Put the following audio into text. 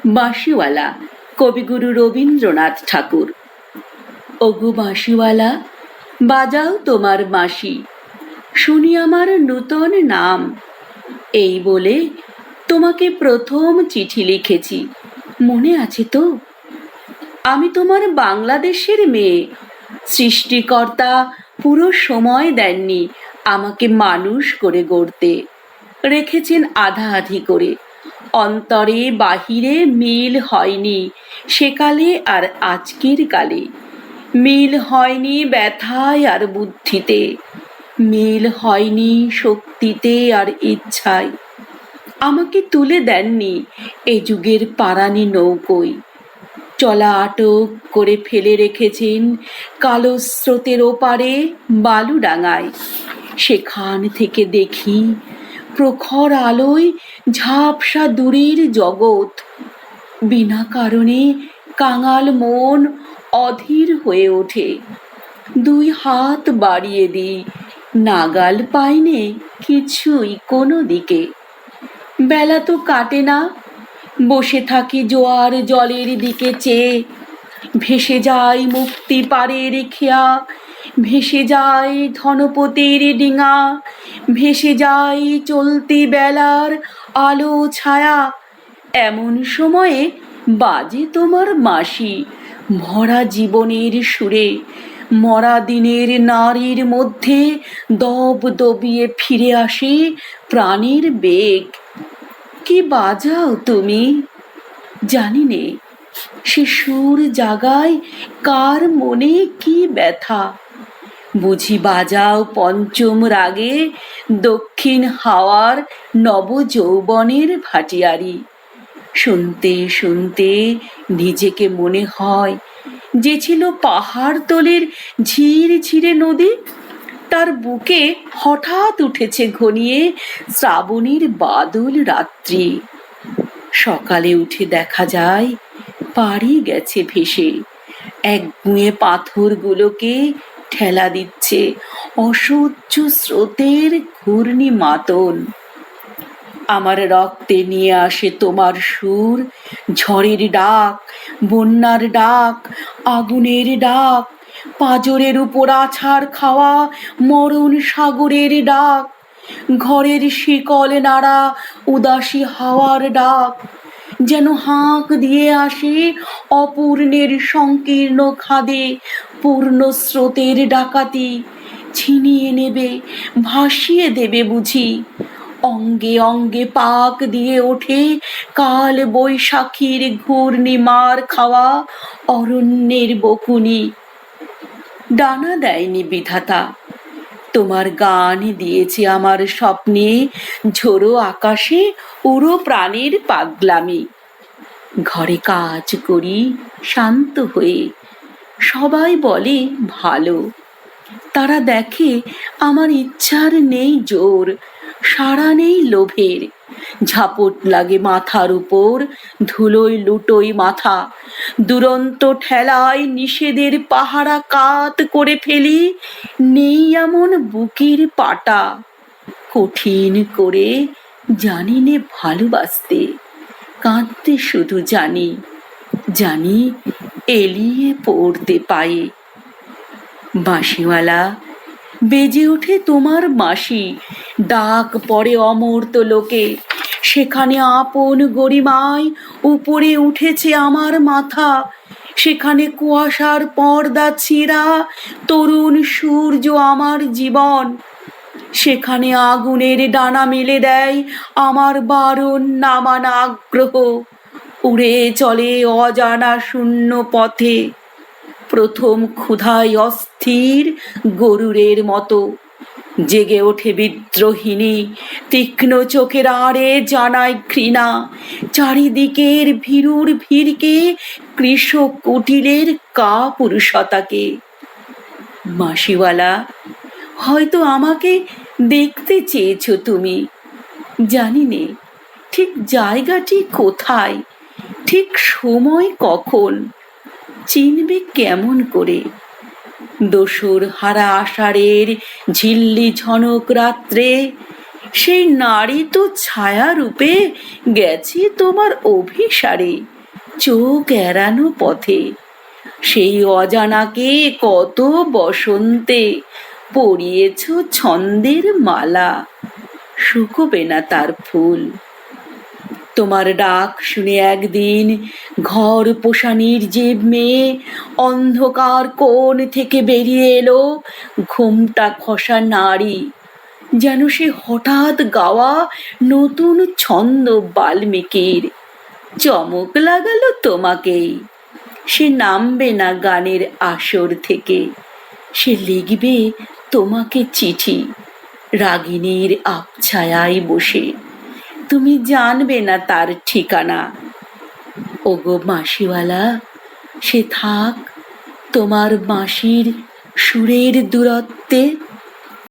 বাঁশিওয়ালা, কবিগুরু রবীন্দ্রনাথ ঠাকুর। ওগো বাঁশিওয়ালা, বাজাও তোমার বাঁশি, শুনি আমার নূতন নাম। এই বলে তোমাকে প্রথম চিঠি লিখেছি, মনে আছে তো? আমি তোমার বাংলাদেশের মেয়ে। সৃষ্টিকর্তা পুরো সময় দেননি আমাকে মানুষ করে গড়তে, রেখেছেন আধা আধি করে। অন্তরে বাহিরে মিল হয়নি সেকালে আর আজকের কালে, মিল হয়নি ব্যথায় আর বুদ্ধিতে, মিল হয়নি শক্তিতে আর ইচ্ছায়। আমাকে তুলে দেননি এ যুগের পারানি নৌকোয়, চলা আটক করে ফেলে রেখেছেন কালো স্রোতের ওপারে বালুডাঙায়। সেখান থেকে দেখি প্রখর আলোয় ঝাপসা দূরের জগৎ। বিনা কারণে কাঙাল মন অধীর হয়ে ওঠে। দুই হাত বাড়িয়ে দিই, নাগাল পাইনে কিছুই কোনো দিকে। বেলা তো কাটে না, বসে থাকি জোয়ার জলের দিকে চেয়ে। ভেসে যায় মুক্তি পারের খেয়া, ভেসে যায় ধনপতির ডিঙা, ভেসে যায় চলতি বেলার আলো ছায়া। এমন সময়ে বাজে তোমার বাঁশি ভরা জীবনের সুরে, মরা দিনের নারীর মধ্যে দব দবিয়ে ফিরে আসে প্রাণের বেগ। কি বাজাও তুমি, জানি নে সে সুর জাগায় কার মনে কি ব্যথা। বুঝি বাজাও পঞ্চম রাগে দক্ষিণ হাওয়ার নব যৌবনের ভাটিয়ারি। শুনতে শুনতে নিজেকে মনে হয় যে ছিল পাহাড় তলের ঝির ঝিরে নদী, তার বুকে হঠাৎ উঠেছে ঘনিয়ে শ্রাবণীর বাদল রাত্রি। সকালে উঠে দেখা যায় পাড়ি গেছে ভেসে, এক গুঁয়ে পাথরগুলোকে ঠেলা দিচ্ছে অসহ্য স্রোতের ঘূর্ণি মাতন। আমার রক্তে নিয়ে আসে তোমার সুর, ঝড়ের ডাক, বন্যার ডাক, আগুনের ডাক, পাঁজরের উপর আছাড় খাওয়া মরণ সাগরের ডাক, ঘরের শিকল নাড়া উদাসী হাওয়ার ডাক। যেন হাঁক দিয়ে আসে অপূর্ণের সংকীর্ণ খাদে পূর্ণ স্রোতের ডাকাতি, ছিনিয়ে নেবে, ভাসিয়ে দেবে বুঝি। অঙ্গে অঙ্গে পাক দিয়ে ওঠে কাল বৈশাখীর ঘূর্ণি মার খাওয়া অরণ্যের বকুনি। ডানা দেয়নি বিধাতা, তোমার গান দিয়েছে আমার স্বপ্নে ঝোড়ো আকাশে উড়ো প্রাণের পাগলামি। ঘরে কাজ করি শান্ত হয়ে, সবাই বলে ভালো। তারা দেখে আমার ইচ্ছার নেই জোর, সাড়া নেই লোভের। ঝাপট লাগে মাথার উপর, ধুলোয় লুটোই মাথা। দুরন্ত ঠেলায় নিষেধের পাহারা কাত করে ফেলি, নেই এমন বুকের পাটা। কঠিন করে জানি নে ভালোবাসতে, কাঁদতে শুধু জানি, জানি এলিয়ে পড়তে পায়ে। বাঁশিওয়ালা, বেজে ওঠে তোমার বাঁশি, ডাক পড়ে অমর্ত্য লোকে। সেখানে আপন গরিমায় উপরে উঠেছে আমার মাথা, সেখানে কুয়াশার পর্দা ছিঁড়া তরুণ সূর্য আমার জীবন। সেখানে আগুনের ডানা মেলে দেয় আমার বারণ নামানা আগ্রহ, উড়ে চলে অজানা শূন্য পথে। প্রথম ক্ষুধায় অস্থির গরুরের মতো জেগে ওঠে বিদ্রোহিণী, তীক্ষ্ণ চোখের আড়ে জানায় ঘৃণা চারিদিকের ভীরুর ভিড়কে, কৃষক কুটিলের কাপুরুষতাকে। বাঁশিওয়ালা, হয়তো আমাকে দেখতে চেয়েছ তুমি, জানি নে ঠিক জায়গাটি কোথায়, ঠিক সময় কখন, চিনবে কেমন করে। দোসর হারা আষাঢ়ের ঝিল্লি ঝনক রাত্রে সেই নারী তো ছায়া রূপে গেছে তোমার অভিসারে। চোখ এড়ানো পথে। সেই অজানাকে কত বসন্তে পরিয়েছ ছন্দের মালা, শুকোবে না তার ফুল। তোমার ডাক শুনে একদিন ঘর পোষা নির্জীব মেয়ে অন্ধকার কোণ থেকে বেরিয়ে এলো, ঘোমটা খসা নারী, যেন সে হঠাৎ গাওয়া নতুন ছন্দ বাল্মীকির। চমক লাগালো তোমাকেই। সে নামবে না গানের আসর থেকে, সে লিখবে তোমাকে চিঠি রাগিনীর আবছায়ায় বসে। তুমি জানবে না তার ঠিকানা। ওগো মাসিওয়ালা, সে থাক তোমার বাঁশির সুরের দূরত্বে।